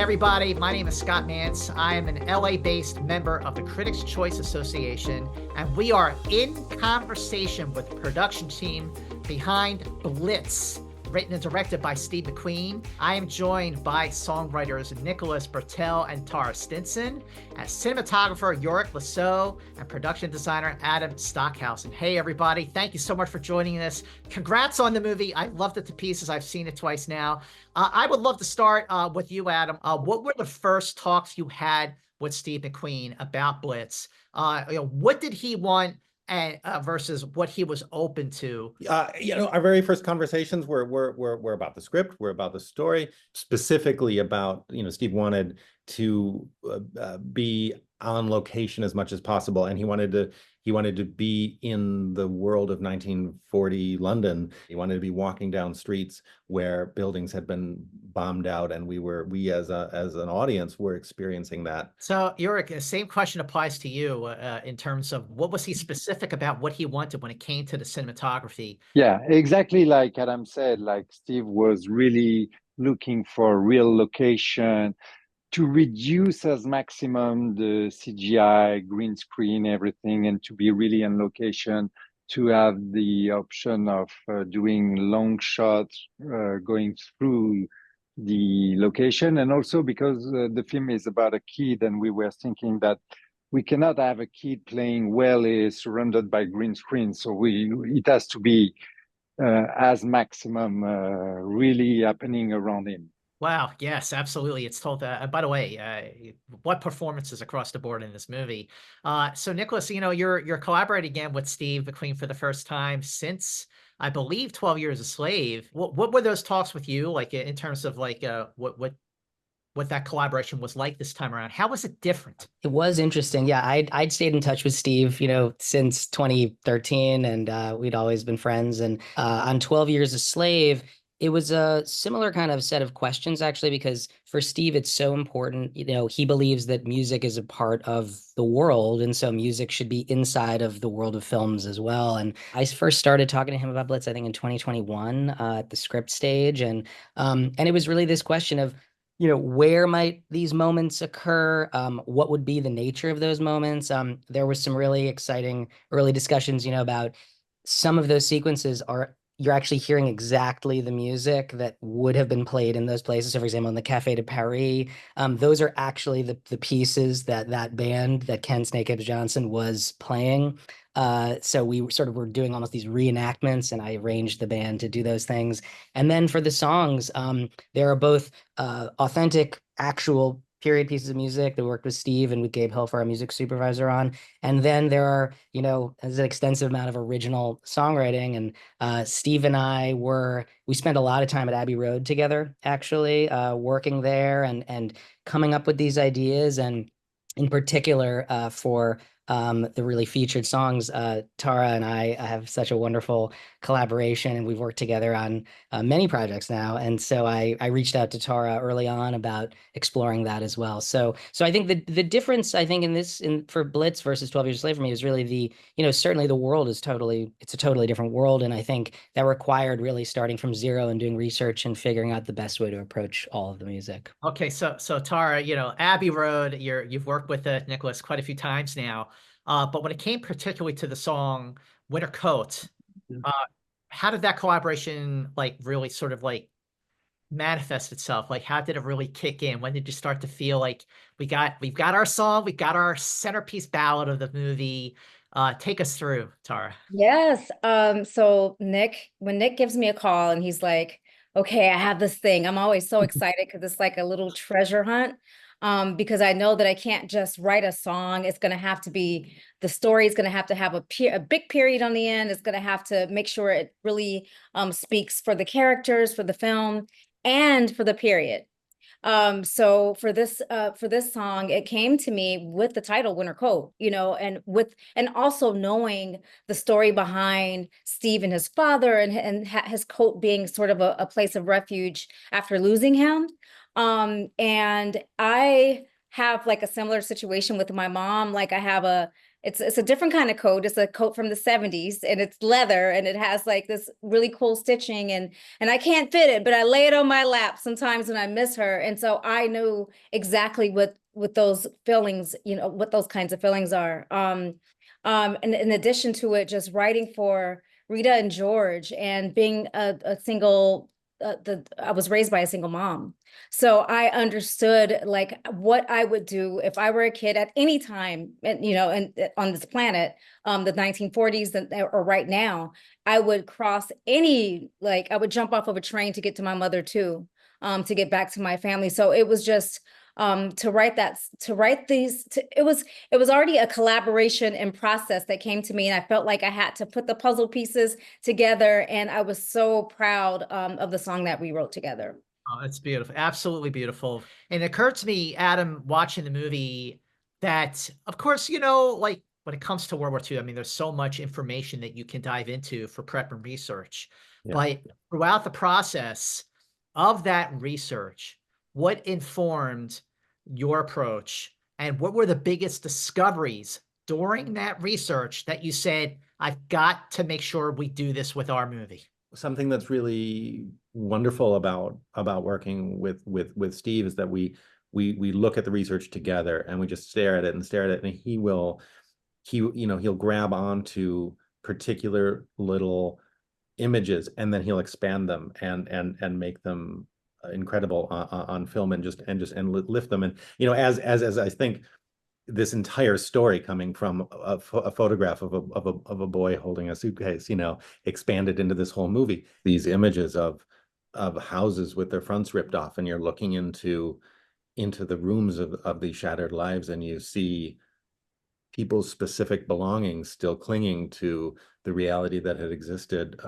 everybody, my name is Scott Mantz. I am an LA-based member of the Critics' Choice Association, and we are in conversation with the production team behind BLITZ, written and directed by Steve McQueen. I am joined by songwriters Nicholas Britell and Taura Stinson, and cinematographer Yorick Le Saux, and production designer Adam Stockhausen. Hey everybody, thank you so much for joining us. Congrats on the movie. I loved it to pieces. I've seen it twice now. I would love to start with you, Adam. What were the first talks you had with Steve McQueen about BLITZ? What did he want and versus what he was open to? Our very first conversations were about the script, were about the story, specifically about, Steve wanted to be on location as much as possible, and he wanted to be in the world of 1940 London. He wanted to be walking down streets where buildings had been bombed out, and we as an audience were experiencing that. So, Yorick, the same question applies to you in terms of what was he specific about what he wanted when it came to the cinematography? Yeah, exactly like Adam said, like Steve was really looking for a real location to reduce as maximum the CGI, green screen, everything, and to be really on location, to have the option of doing long shots going through the location. And also because the film is about a kid, and we were thinking that we cannot have a kid playing well surrounded by green screen. So it has to be as maximum really happening around him. Wow. Yes, absolutely. It's told. By the way, what performances across the board in this movie? So, Nicholas, you're collaborating again with Steve McQueen for the first time since, I believe, 12 Years a Slave. What were those talks with you like in terms of like what that collaboration was like this time around? How was it different? It was interesting. Yeah, I'd stayed in touch with Steve, since 2013, and we'd always been friends. And on 12 Years a Slave, it was a similar kind of set of questions, actually, because for Steve, it's so important. He believes that music is a part of the world, and so music should be inside of the world of films as well. And I first started talking to him about BLITZ, I think, in 2021 at the script stage, and it was really this question of, where might these moments occur? What would be the nature of those moments? There was some really exciting early discussions, about some of those sequences you're actually hearing exactly the music that would have been played in those places. So, for example, in the Café de Paris, those are actually the pieces that band that Ken Snakehips Johnson was playing. So we sort of were doing almost these reenactments, and I arranged the band to do those things. And then for the songs, there are both authentic, actual period pieces of music that we worked with Steve and with Gabe Hilfer, our music supervisor, on. And then there are, there's an extensive amount of original songwriting. And Steve and I we spent a lot of time at Abbey Road together, actually, working there and coming up with these ideas. And in particular, for the really featured songs, Taura and I have such a wonderful collaboration, and we've worked together on many projects now. And so I reached out to Taura early on about exploring that as well. So I think the difference, I think, for BLITZ versus 12 Years a Slave for me is really certainly the world it's a totally different world. And I think that required really starting from zero and doing research and figuring out the best way to approach all of the music. Okay, so Taura, Abbey Road, you've worked with Nicholas quite a few times now. But when it came particularly to the song Winter Coat, how did that collaboration really sort of manifest itself? How did it really kick in? When did you start to feel like we've got our song, we got our centerpiece ballad of the movie? Take us through, Taura. Yes. So when Nick gives me a call and he's like, okay, I have this thing, I'm always so excited because it's like a little treasure hunt. Because I know that I can't just write a song. It's going to have to be, the story is going to have a big period on the end. It's going to have to make sure it really speaks for the characters, for the film, and for the period. So for this song, it came to me with the title Winter Coat, and also knowing the story behind Steve and his father and his coat being sort of a place of refuge after losing him. And I have like a similar situation with my mom. Like I have it's a different kind of coat. It's a coat from the 70s, and it's leather, and it has like this really cool stitching, and I can't fit it, but I lay it on my lap sometimes when I miss her. And so I knew exactly what those feelings, what those kinds of feelings are. And in addition to it, just writing for Rita and George, and being a single, I was raised by a single mom. So I understood like what I would do if I were a kid at any time, and on this planet, the 1940s or right now, I would cross I would jump off of a train to get to my mother too, to get back to my family. So it was just it was already a collaboration and process that came to me, and I felt like I had to put the puzzle pieces together, and I was so proud of the song that we wrote together. Oh, it's beautiful. Absolutely beautiful. And it occurred to me, Adam, watching the movie, that of course, like when it comes to World War II, I mean, there's so much information that you can dive into for prep and research. Yeah. But throughout the process of that research, what informed your approach, and what were the biggest discoveries during that research that you said, I've got to make sure we do this with our movie? Something that's really wonderful about working with Steve is that we look at the research together, and we just stare at it, and he'll grab onto particular little images, and then he'll expand them and make them incredible on film, and lift them. And as I think this entire story, coming from a photograph of a boy holding a suitcase, expanded into this whole movie, these images of houses with their fronts ripped off, and you're looking into the rooms of these shattered lives, and you see people's specific belongings still clinging to the reality that had existed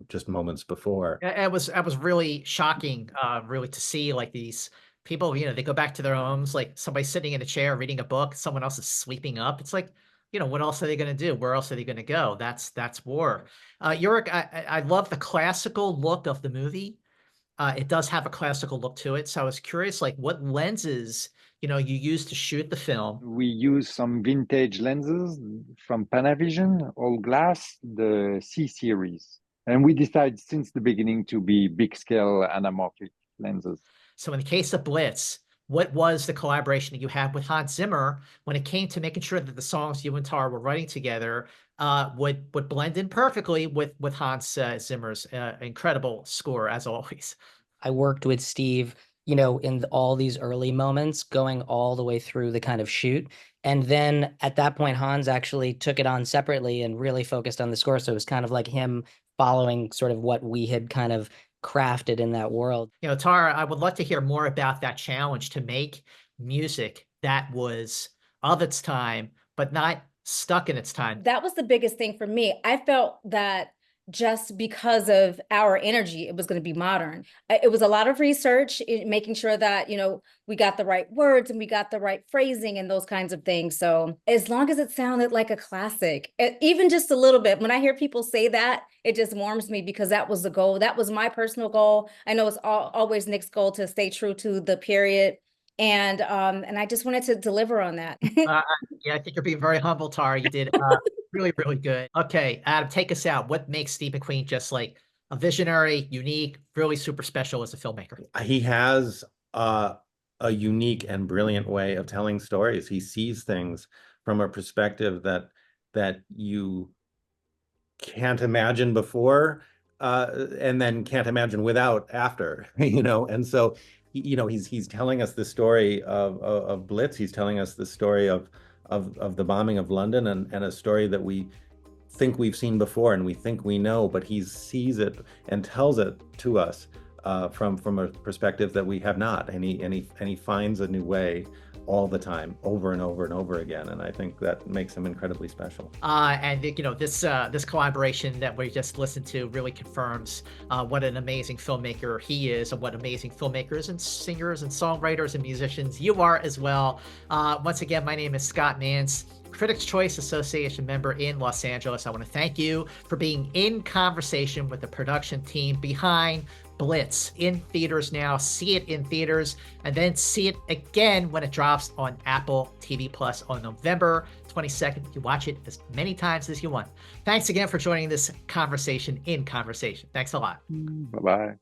just moments before. It was really shocking, really, to see like these people, they go back to their homes, like somebody's sitting in a chair reading a book, someone else is sweeping up. It's like, what else are they going to do? Where else are they going to go? That's war. Yorick, I love the classical look of the movie. It does have a classical look to it. So I was curious, like what lenses, you use to shoot the film. We use some vintage lenses from Panavision, all glass, the C series. And we decided since the beginning to be big scale anamorphic lenses. So in the case of BLITZ, what was the collaboration that you had with Hans Zimmer when it came to making sure that the songs you and Taura were writing together would blend in perfectly with Hans Zimmer's incredible score, as always? I worked with Steve, in all these early moments, going all the way through the kind of shoot. And then at that point, Hans actually took it on separately and really focused on the score. So it was kind of like him following sort of what we had kind of crafted in that world. Taura, I would love to hear more about that challenge to make music that was of its time, but not stuck in its time. That was the biggest thing for me. I felt that just because of our energy, it was going to be modern. It was a lot of research, making sure that, we got the right words and we got the right phrasing and those kinds of things. So as long as it sounded like a classic, even just a little bit, when I hear people say that, it just warms me, because that was the goal. That was my personal goal. I know it's always Nick's goal to stay true to the period. And I just wanted to deliver on that. Yeah, I think you're being very humble, Taura. You did really, really good. Okay, Adam, take us out. What makes Steve McQueen just like a visionary, unique, really super special as a filmmaker? He has a unique and brilliant way of telling stories. He sees things from a perspective that you can't imagine before, and then can't imagine without after, and so he's telling us the story of BLITZ. He's telling us the story of the bombing of London, and a story that we think we've seen before and we think we know, but he sees it and tells it to us from a perspective that we have not, and he finds a new way all the time, over and over and over again, and I think that makes him incredibly special. And this collaboration that we just listened to really confirms what an amazing filmmaker he is, and what amazing filmmakers and singers and songwriters and musicians you are as well. Once again, my name is Scott Mantz, Critics' Choice Association member in Los Angeles. I want to thank you for being in conversation with the production team behind BLITZ, in theaters now. See it in theaters, and then see it again when it drops on Apple TV Plus on November 22nd. You watch it as many times as you want. Thanks again for joining this conversation in conversation. Thanks a lot. Bye-bye.